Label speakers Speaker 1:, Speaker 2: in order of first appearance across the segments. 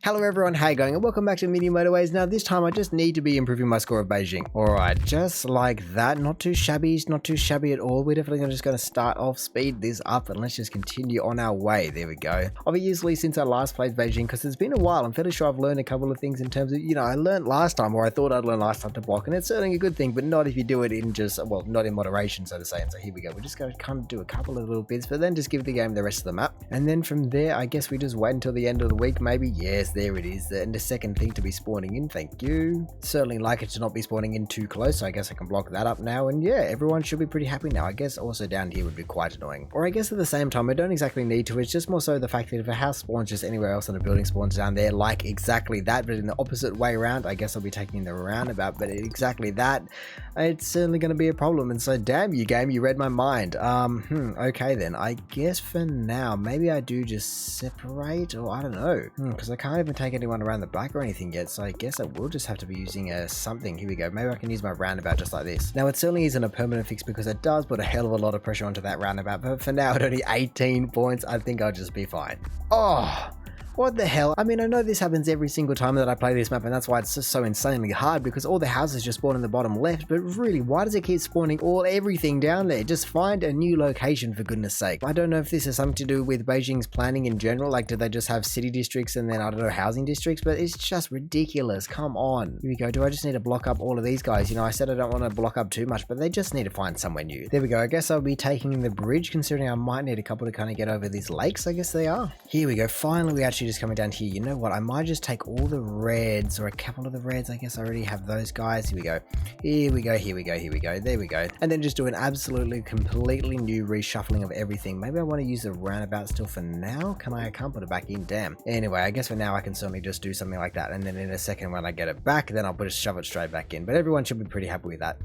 Speaker 1: Hello everyone, how you going? And welcome back to Mini Motorways. Now this time I just need to be improving my score of Beijing. Alright, just like that. Not too shabby at all. We're definitely just going to start off, speed this up, and let's just continue on our way. There we go. Obviously, since I last played Beijing, because it's been a while, I'm fairly sure I've learned a couple of things in terms of, I learned last time, or I thought I'd learned last time to block, and it's certainly a good thing, but not if you do it in not in moderation, so to say. And so here we go. We're just going to kind of do a couple of little bits, but then just give the game the rest of the map. And then from there, I guess we just wait until the end of the week, maybe. Yes, there it is. And the second thing to be spawning in, thank you. Certainly like it to not be spawning in too close, so I guess I can block that up now. And yeah, everyone should be pretty happy now. I guess also down here would be quite annoying. Or I guess at the same time, I don't exactly need to. It's just more so the fact that if a house spawns just anywhere else and a building spawns down there, like exactly that, but in the opposite way around, I guess I'll be taking the roundabout, but exactly that, it's certainly going to be a problem. And so damn you game, you read my mind. Okay then, I guess for now, maybe I do just separate, or I don't know, because I can't even take anyone around the back or anything yet, so I guess I will just have to be using something. Here we go. Maybe I can use my roundabout just like this. Now it certainly isn't a permanent fix because it does put a hell of a lot of pressure onto that roundabout, but for now at only 18 points, I think I'll just be fine. Oh, what the hell? I mean, I know this happens every single time that I play this map, and that's why it's just so insanely hard, because all the houses just spawn in the bottom left, but really, why does it keep spawning everything down there? Just find a new location, for goodness sake. I don't know if this has something to do with Beijing's planning in general, like do they just have city districts and then, I don't know, housing districts, but it's just ridiculous. Come on. Here we go. Do I just need to block up all of these guys? I said I don't want to block up too much, but they just need to find somewhere new. There we go. I guess I'll be taking the bridge, considering I might need a couple to kind of get over these lakes. I guess they are. Here we go. Finally, we actually just coming down here. You know what? I might just take all the reds, or a couple of the reds. I guess I already have those guys. Here we go. Here we go. Here we go. Here we go. There we go. And then just do an absolutely completely new reshuffling of everything. Maybe I want to use the roundabout still for now. Can I? I can't put it back in. Damn. Anyway, I guess for now I can certainly just do something like that. And then in a second when I get it back, then I'll just shove it straight back in. But everyone should be pretty happy with that.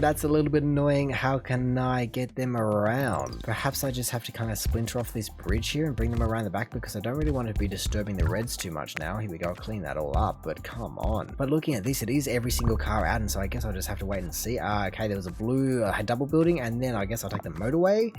Speaker 1: That's a little bit annoying. How can I get them around? Perhaps I just have to kind of splinter off this bridge here and bring them around the back, because I don't really want to be disturbing the reds too much now. Here we go. I'll clean that all up, but come on. But looking at this, it is every single car out, and so I guess I'll just have to wait and see. Okay, there was a blue double building, and then I guess I'll take the motorway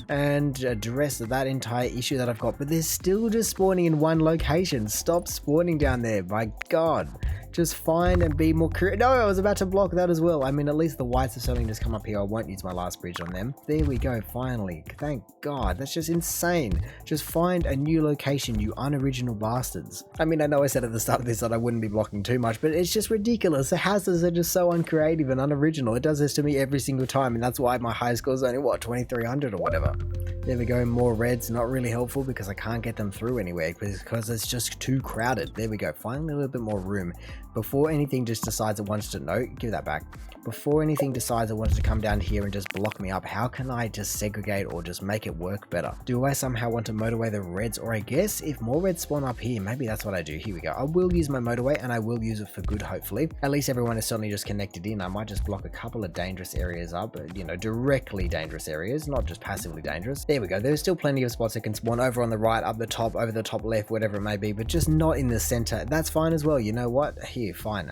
Speaker 1: and address that entire issue that I've got. But they're still just spawning in one location. Stop spawning down there, by God. Just find and be more creative. No, I was about to block that as well. I mean, at least the whites have certainly just come up here. I won't use my last bridge on them. There we go, finally. Thank God. That's just insane. Just find a new location, you unoriginal bastards. I mean, I know I said at the start of this that I wouldn't be blocking too much, but it's just ridiculous. The houses are just so uncreative and unoriginal. It does this to me every single time, and that's why my high score is only, what, 2300 or whatever. There we go, more reds. Not really helpful because I can't get them through anywhere because it's just too crowded. There we go, finally a little bit more room. Before anything just decides it wants to, no, give that back. Before anything decides it wants to come down here and just block me up, how can I just segregate or just make it work better? Do I somehow want to motorway the reds? Or I guess if more reds spawn up here, maybe that's what I do. Here we go. I will use my motorway, and I will use it for good, hopefully. At least everyone is certainly just connected in. I might just block a couple of dangerous areas up, directly dangerous areas, not just passively dangerous. There we go. There's still plenty of spots that can spawn over on the right, up the top, over the top left, whatever it may be, but just not in the center. That's fine as well. You know what? Here, fine.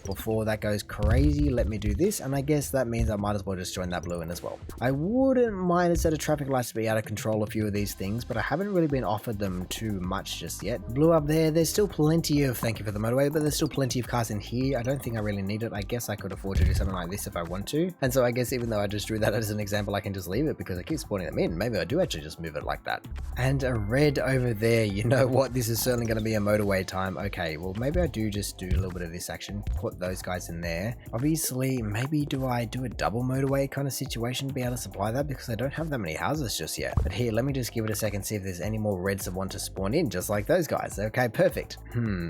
Speaker 1: Before that goes crazy, let me do this, and I guess that means I might as well just join that blue in as well. I wouldn't mind a set of traffic lights to be able to control a few of these things, but I haven't really been offered them too much just yet. Blue up there, there's still plenty of, thank you for the motorway, but there's still plenty of cars in here. I don't think I really need it. I guess I could afford to do something like this if I want to, and so I guess even though I just drew that as an example, I can just leave it because I keep spawning them in. Maybe I do actually just move it like that. And a red over there. You know what? This is certainly going to be a motorway time. Okay, well maybe I do just do a little bit of this action. Put those guys in there. Obviously, maybe do I do a double motorway kind of situation to be able to supply that, because I don't have that many houses just yet. But here, let me just give it a second, see if there's any more reds that want to spawn in, just like those guys. Okay, perfect.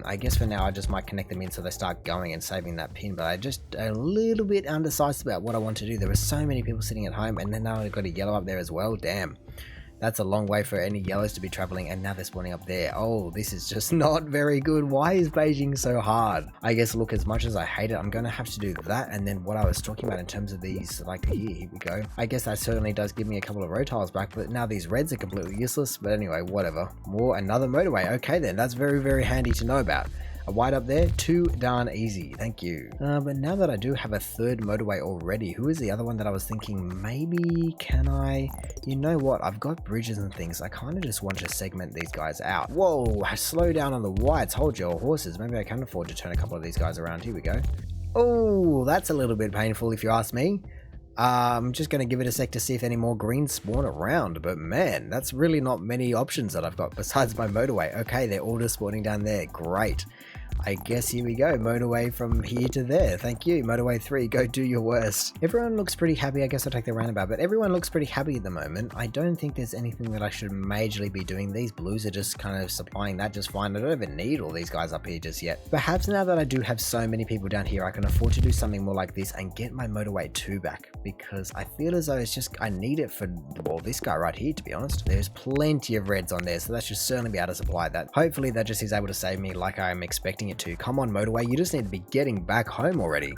Speaker 1: I guess for now I just might connect them in so they start going and saving that pin, but I just a little bit undecisive about what I want to do. There are so many people sitting at home, and then now I've got a yellow up there as well. Damn. That's a long way for any yellows to be traveling, and now they're spawning up there. Oh, this is just not very good. Why is Beijing so hard? I guess, look, as much as I hate it, I'm going to have to do that, and then what I was talking about in terms of these, like here we go. I guess that certainly does give me a couple of row tiles back, but now these reds are completely useless. But anyway, whatever. Another motorway. Okay then, that's very, very handy to know about. A wide up there, too darn easy. Thank you. But now that I do have a third motorway already, who is the other one that I was thinking maybe can I? You know what? I've got bridges and things. I kind of just want to segment these guys out. Whoa, slow down on the whites. Hold your horses. Maybe I can afford to turn a couple of these guys around. Here we go. Oh, that's a little bit painful if you ask me. I'm just going to give it a sec to see if any more greens spawn around, but man, that's really not many options that I've got besides my motorway. Okay, they're all just spawning down there. Great. I guess here we go. Motorway from here to there. Thank you. Motorway 3, go do your worst. Everyone looks pretty happy. I guess I'll take the roundabout, but everyone looks pretty happy at the moment. I don't think there's anything that I should majorly be doing. These blues are just kind of supplying that just fine. I don't even need all these guys up here just yet. Perhaps now that I do have so many people down here, I can afford to do something more like this and get my motorway 2 back, because I feel as though it's just, I need it for, well, this guy right here, to be honest. There's plenty of reds on there, so that should certainly be able to supply that. Hopefully that just is able to save me like I'm expecting it to. Come on, motorway, you just need to be getting back home already.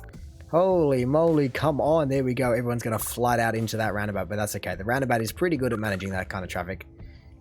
Speaker 1: Holy moly, come on. There we go. Everyone's going to flood out into that roundabout, but that's okay. The roundabout is pretty good at managing that kind of traffic.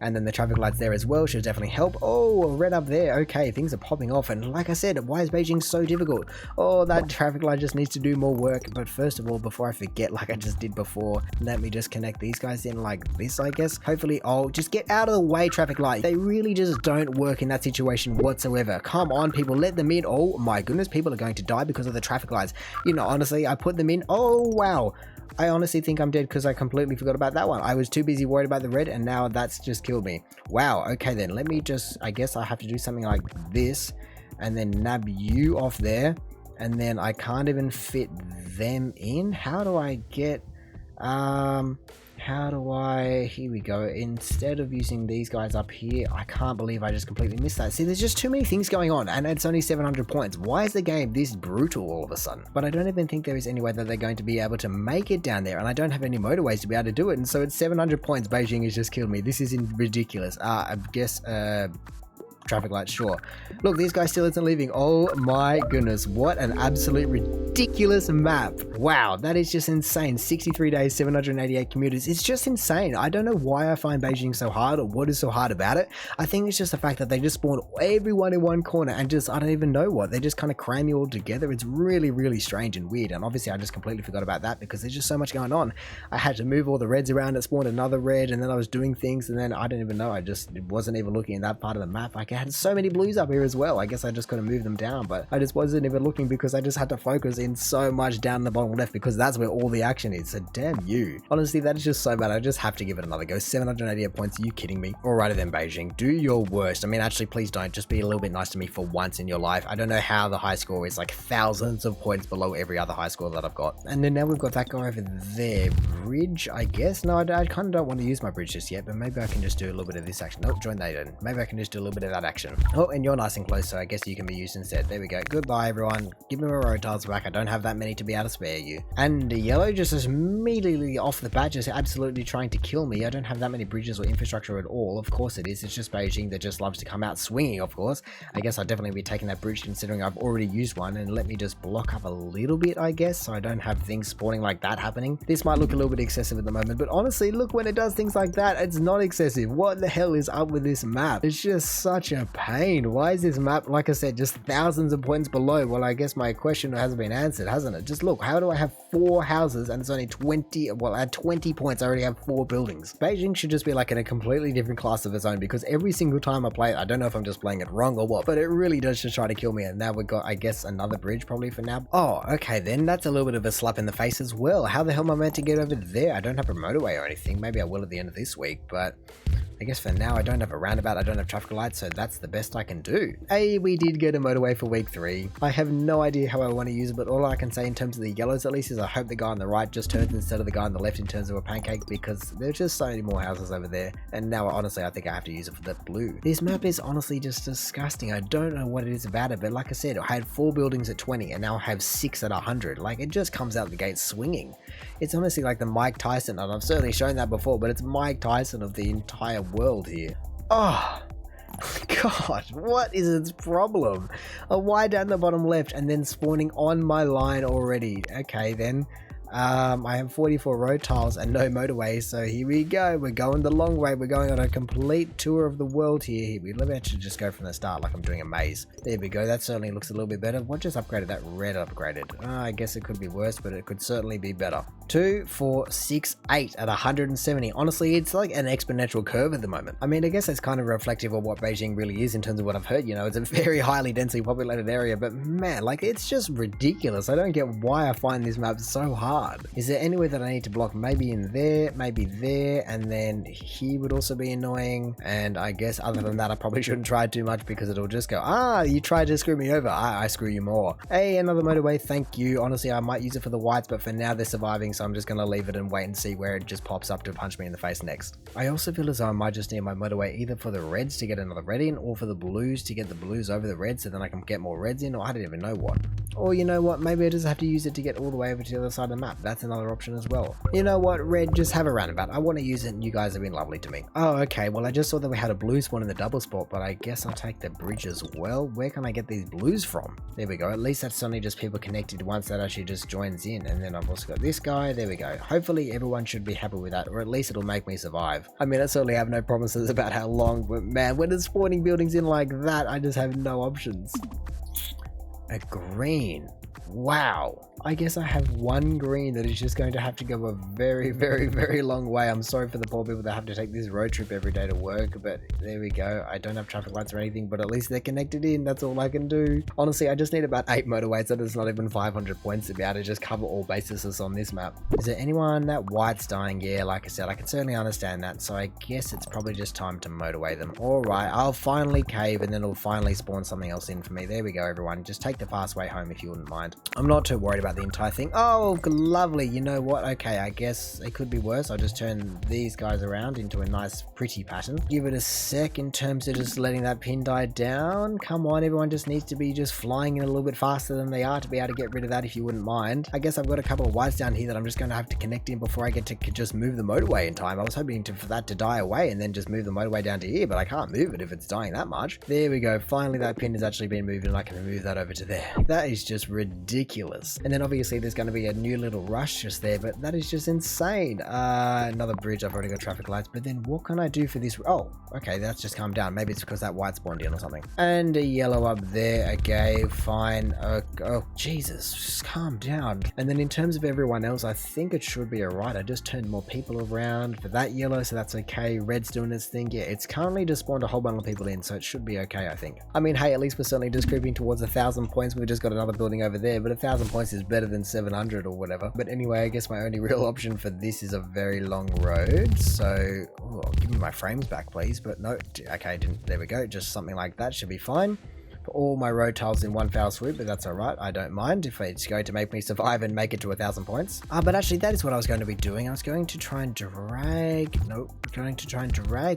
Speaker 1: And then the traffic lights there as well should definitely help. Oh, a red up there. Okay, things are popping off. And like I said, why is Beijing so difficult? Oh, that traffic light just needs to do more work. But first of all, before I forget, like I just did before, let me just connect these guys in like this, I guess. Hopefully, oh, just get out of the way, traffic light. They really just don't work in that situation whatsoever. Come on, people, let them in. Oh my goodness, people are going to die because of the traffic lights. You know, honestly, I put them in. Oh, wow. I honestly think I'm dead because I completely forgot about that one. I was too busy worried about the red, and now that's just killed me. Wow, okay then, let me just, I guess I have to do something like this, and then nab you off there, and then I can't even fit them in. How do I get, here we go, instead of using these guys up here, I can't believe I just completely missed that. See, there's just too many things going on, and it's only 700 points. Why is the game this brutal all of a sudden? But I don't even think there is any way that they're going to be able to make it down there, and I don't have any motorways to be able to do it, and so it's 700 points. Beijing has just killed me. This is ridiculous. I guess, traffic lights, sure. Look, this guy still isn't leaving. Oh my goodness, what an absolute ridiculous map. Wow, that is just insane. 63 days, 788 commuters. It's just insane. I don't know why I find Beijing so hard, or what is so hard about it. I think it's just the fact that they just spawn everyone in one corner and just, I don't even know what. They just kind of cram you all together. It's really, really strange and weird. And obviously I just completely forgot about that because there's just so much going on. I had to move all the reds around. It spawned another red, and then I was doing things, and then I didn't even know. I just wasn't even looking at that part of the map. I had so many blues up here as well. I guess I just couldn't move them down, but I just wasn't even looking because I just had to focus in so much down the bottom left because that's where all the action is. So damn you. Honestly, that is just so bad. I just have to give it another go. 788 points. Are you kidding me? Alrighty then, Beijing. Do your worst. I mean, actually, please don't. Just be a little bit nice to me for once in your life. I don't know how the high score is like thousands of points below every other high score that I've got. And then now we've got that guy over there. Bridge, I guess. No, I kind of don't want to use my bridge just yet, but maybe I can just do a little bit of this action. Nope, join that in. Maybe I can just do a little bit of that action. Oh, and you're nice and close, so I guess you can be used instead. There we go. Goodbye, everyone. Give me my road tiles back. I don't have that many to be able to spare you. And the yellow just immediately off the bat, just absolutely trying to kill me. I don't have that many bridges or infrastructure at all. Of course it is. It's just Beijing that just loves to come out swinging, of course. I guess I'll definitely be taking that bridge considering I've already used one, and let me just block up a little bit, I guess, so I don't have things spawning like that happening. This might look a little bit excessive at the moment, but honestly, look, when it does things like that, it's not excessive. What the hell is up with this map? It's just such a pain. Why is this map, like I said, just thousands of points below? Well, I guess my question hasn't been answered, hasn't it? Just look, how do I have 4 houses and it's only 20, well, at 20 points I already have 4 buildings? Beijing should just be like in a completely different class of its own, because every single time I play it, I don't know if I'm just playing it wrong or what, but it really does just try to kill me. And now we've got, I guess, another bridge probably for now. Oh, okay then, that's a little bit of a slap in the face as well. How the hell am I meant to get over there? I don't have a motorway or anything. Maybe I will at the end of this week, but I guess for now I don't have a roundabout, I don't have traffic lights, so that's the best I can do. Hey, we did get a motorway for week 3. I have no idea how I want to use it, but all I can say in terms of the yellows at least is I hope the guy on the right just turns instead of the guy on the left in terms of a pancake, because there's just so many more houses over there. And now honestly I think I have to use it for the blue. This map is honestly just disgusting. I don't know what it is about it, but like I said, I had 4 buildings at 20 and now I have 6 at 100. Like, it just comes out the gate swinging. It's honestly like the Mike Tyson, and I've certainly shown that before, but it's Mike Tyson of the entire world here. Oh God, what is its problem? A Y down the bottom left and then spawning on my line already. Okay then, I have 44 road tiles and no motorways, so here we go. We're going the long way. We're going on a complete tour of the world here. Let me actually just go from the start like I'm doing a maze. There we go. That certainly looks a little bit better. What just upgraded? That red upgraded. I guess it could be worse, but it could certainly be better. 2, 4, 6, 8 at 170. Honestly, it's like an exponential curve at the moment. I mean, I guess that's kind of reflective of what Beijing really is in terms of what I've heard. You know, it's a very highly densely populated area, but man, like it's just ridiculous. I don't get why I find this map so hard. Is there anywhere that I need to block? Maybe in there, maybe there, and then he would also be annoying. And I guess other than that, I probably shouldn't try too much because it'll just go, you tried to screw me over. I screw you more. Hey, another motorway. Thank you. Honestly, I might use it for the whites, but for now they're surviving, so I'm just going to leave it and wait and see where it just pops up to punch me in the face next. I also feel as though I might just need my motorway either for the reds to get another red in, or for the blues to get the blues over the reds so then I can get more reds in, or I don't even know what. Or you know what, maybe I just have to use it to get all the way over to the other side of the map. That's another option as well. You know what, red, just have a roundabout. I want to use it and you guys have been lovely to me. Oh, okay, well I just saw that we had a blue spawn in the double spot, but I guess I'll take the bridge as well. Where can I get these blues from? There we go. At least that's only just people connected once that actually just joins in. And then I've also got this guy. There we go. Hopefully everyone should be happy with that, or at least it'll make me survive. I mean, I certainly have no promises about how long, but man, when it's spawning buildings in like that, I just have no options. A green. Wow. I guess I have one green that is just going to have to go a very, very, very long way. I'm sorry for the poor people that have to take this road trip every day to work, but there we go. I don't have traffic lights or anything, but at least they're connected in. That's all I can do. Honestly, I just need about 8 motorways, so there's not even 500 points to be able to just cover all bases on this map. Is there anyone that white's dying? Yeah, like I said, I can certainly understand that, so I guess it's probably just time to motorway them. Alright, I'll finally cave and then it'll finally spawn something else in for me. There we go, everyone. Just take the fast way home if you wouldn't mind. I'm not too worried about the entire thing. Oh, lovely. You know what? Okay, I guess it could be worse. I'll just turn these guys around into a nice pretty pattern. Give it a sec in terms of just letting that pin die down. Come on, everyone just needs to be just flying in a little bit faster than they are to be able to get rid of that if you wouldn't mind. I guess I've got a couple of whites down here that I'm just going to have to connect in before I get to just move the motorway in time. I was hoping for that to die away and then just move the motorway down to here, but I can't move it if it's dying that much. There we go. Finally, that pin has actually been moved and I can move that over to there. That is just ridiculous. And then obviously there's going to be a new little rush just there, but that is just insane. Another bridge. I've already got traffic lights, but then what can I do for this? Oh, okay, that's just calmed down. Maybe it's because that white spawned in or something. And a yellow up there. Okay, fine. Oh, Jesus, just calm down. And then in terms of everyone else, I think it should be alright. I just turned more people around for that yellow, so that's okay. Red's doing its thing. Yeah, it's currently just spawned a whole bunch of people in, so it should be okay, I think. I mean, hey, at least we're certainly just creeping towards 1,000 points. We've just got another building over there, but 1,000 points is better than 700 or whatever. But anyway, I guess my only real option for this is a very long road. So, give me my frames back, please. But no, okay, there we go. Just something like that should be fine. All my road tiles in one foul swoop, but that's alright. I don't mind if it's going to make me survive and make it to 1,000 points. But actually, that is what I was going to be doing. I was going to try and drag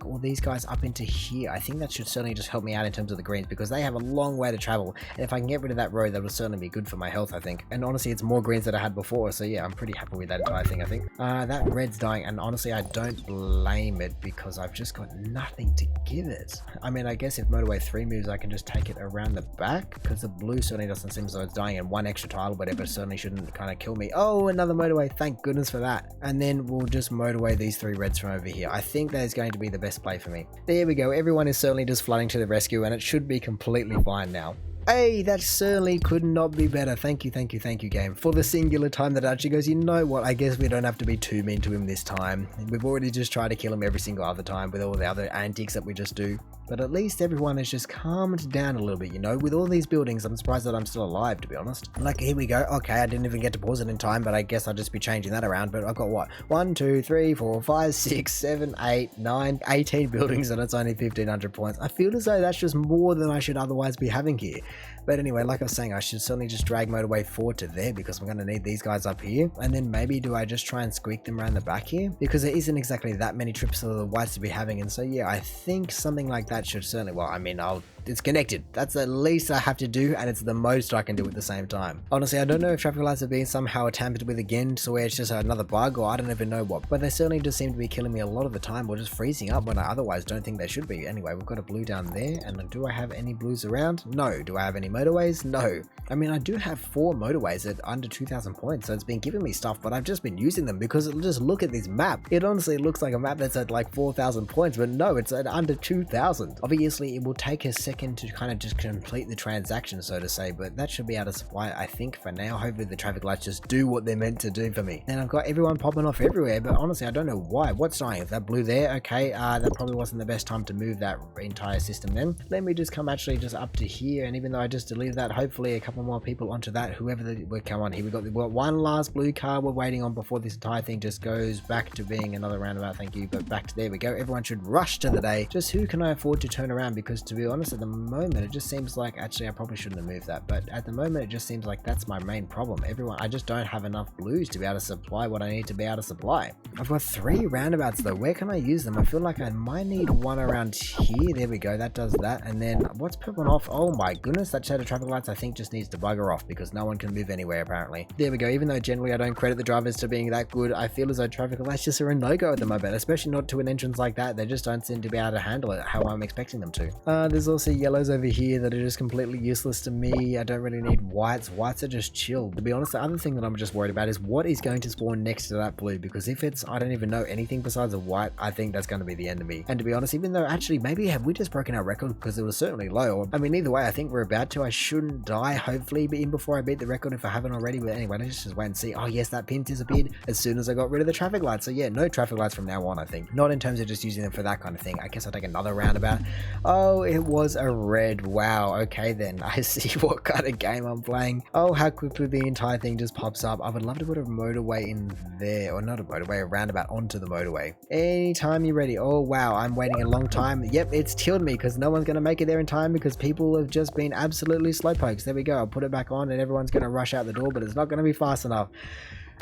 Speaker 1: all these guys up into here. I think that should certainly just help me out in terms of the greens because they have a long way to travel. And if I can get rid of that road, that will certainly be good for my health, I think. And honestly, it's more greens than I had before. So yeah, I'm pretty happy with that entire thing, I think. That red's dying. And honestly, I don't blame it because I've just got nothing to give it. I mean, I guess if motorway 3 moves, I can just take it around the back because the blue certainly doesn't seem as though it's dying, and one extra tile or whatever certainly shouldn't kind of kill me. Oh, another motorway, thank goodness for that. And then we'll just motorway these 3 reds from over here. I think that is going to be the best play for me. There we go. Everyone is certainly just flooding to the rescue and it should be completely fine now. Hey, that certainly could not be better. Thank you, game. For the singular time that actually goes, you know what, I guess we don't have to be too mean to him this time. We've already just tried to kill him every single other time with all the other antics that we just do. But at least everyone has just calmed down a little bit, you know? With all these buildings, I'm surprised that I'm still alive, to be honest. Like, here we go. Okay, I didn't even get to pause it in time, but I guess I'll just be changing that around. But I've got what? 1, 2, 3, 4, 5, 6, 7, 8, 9, 18 buildings, and it's only 1,500 points. I feel as though that's just more than I should otherwise be having here. But anyway, like I was saying, I should certainly just drag motorway 4 to there because I'm going to need these guys up here. And then maybe do I just try and squeak them around the back here? Because there isn't exactly that many trips of the whites to be having. And so yeah, I think something like that should certainly, well, I mean, I'll it's connected. That's the least I have to do, and it's the most I can do at the same time. Honestly, I don't know if traffic lights are being somehow tampered with again, so where it's just another bug, or I don't even know what, but they certainly just seem to be killing me a lot of the time, or just freezing up when I otherwise don't think they should be. Anyway, we've got a blue down there, and do I have any blues around? No. Do I have any motorways? No. I mean, I do have 4 motorways at under 2,000 points, so it's been giving me stuff, but I've just been using them because just look at this map. It honestly looks like a map that's at like 4,000 points, but no, it's at under 2,000. Obviously, it will take a second to kind of just complete the transaction, so to say, but that should be able to supply, I think, for now. Hopefully the traffic lights just do what they're meant to do for me. And I've got everyone popping off everywhere, but honestly, I don't know why. What's dying? If that blue there, okay, that probably wasn't the best time to move that entire system then. Let me just come actually just up to here, and even though I just deleted that, hopefully a couple more people onto that, whoever we come on here. We've got one last blue car we're waiting on before this entire thing just goes back to being another roundabout. Thank you, but back to there we go. Everyone should rush to the day. Just who can I afford to turn around? Because to be honest, at the moment it just seems like, actually I probably shouldn't have moved that, but at the moment it just seems like that's my main problem. I just don't have enough blues to be able to supply what I need to be able to supply. I've got 3 roundabouts though. Where can I use them? I feel like I might need one around here. There we go, that does that. And then what's popping off? Oh my goodness, that set of traffic lights I think just needs to bugger off because no one can move anywhere apparently. There we go. Even though generally I don't credit the drivers to being that good, I feel as though traffic lights just are a no-go at the moment, especially not to an entrance like that. They just don't seem to be able to handle it how I'm expecting them to. There's also yellows over here that are just completely useless to me. I don't really need whites. Whites are just chill. To be honest, the other thing that I'm just worried about is what is going to spawn next to that blue, because if it's, I don't even know anything besides a white, I think that's going to be the end of me. And to be honest, even though actually maybe have we just broken our record, because it was certainly low. I mean, either way, I think we're about to. I shouldn't die, hopefully, but even before I beat the record if I haven't already. But anyway, let's just wait and see. Oh yes, that pin disappeared as soon as I got rid of the traffic lights. So yeah, no traffic lights from now on, I think. Not in terms of just using them for that kind of thing. I guess I'll take another roundabout. Oh, it was a red. Wow. Okay then. I see what kind of game I'm playing. Oh, how quickly the entire thing just pops up. I would love to put a motorway in there, or not a motorway, a roundabout onto the motorway. Anytime you're ready. Oh wow, I'm waiting a long time. Yep, it's killed me because no one's going to make it there in time because people have just been absolutely slowpokes. There we go. I'll put it back on and everyone's going to rush out the door, but it's not going to be fast enough.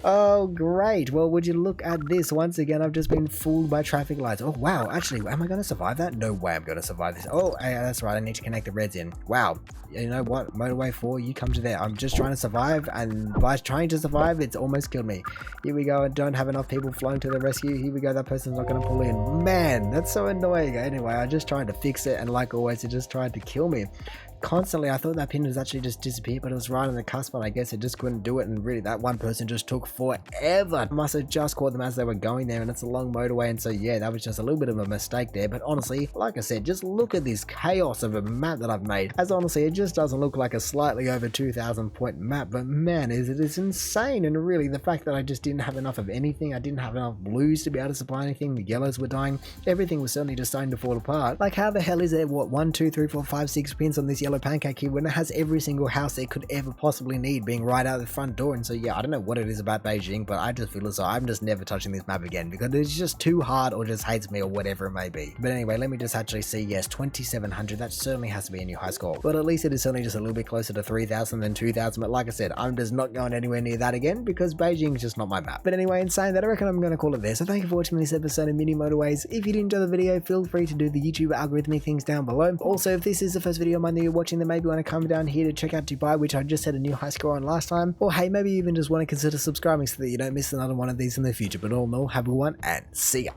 Speaker 1: Oh great, well would you look at this. Once again I've just been fooled by traffic lights. Oh wow, actually am I going to survive that? No way I'm going to survive this. Oh yeah, that's right, I need to connect the reds in. Wow, you know what, motorway 4, you come to there. I'm just trying to survive, and by trying to survive it's almost killed me. Here we go. I don't have enough people flying to the rescue. Here we go, that person's not going to pull in. Man, that's so annoying. Anyway, I just tried to fix it, and like always it just tried to kill me constantly. I thought that pin was actually just disappeared, but it was right on the cusp, and I guess it just couldn't do it, and really that one person just took forever. I must have just caught them as they were going there, and it's a long motorway, and so yeah, that was just a little bit of a mistake there. But honestly, like I said, just look at this chaos of a map that I've made, as honestly it just doesn't look like a slightly over 2,000 point map, but man, it is insane. And really the fact that I just didn't have enough of anything, I didn't have enough blues to be able to supply anything, the yellows were dying, everything was certainly just starting to fall apart. Like how the hell is there, what, 1 2 3 4 5 6 pins on this yellow pancake here when it has every single house it could ever possibly need being right out the front door? And so yeah, I don't know what it is about Beijing, but I just feel as though I'm just never touching this map again because it's just too hard, or just hates me, or whatever it may be. But anyway, let me just actually see. Yes, 2,700, that certainly has to be a new high score, but at least it is certainly just a little bit closer to 3,000 than 2,000. But like I said, I'm just not going anywhere near that again because Beijing is just not my map. But anyway, in saying that, I reckon I'm going to call it there. So thank you for watching this episode of Mini Motorways. If you did enjoy the video, feel free to do the YouTube algorithmic things down below. Also, if this is the first video of mine that you're watching, then maybe you want to come down here to check out Dubai, which I just had a new high score on last time. Or hey, maybe you even just want to consider subscribing so that you don't miss another one of these in the future. But all in all, have a good one and see ya.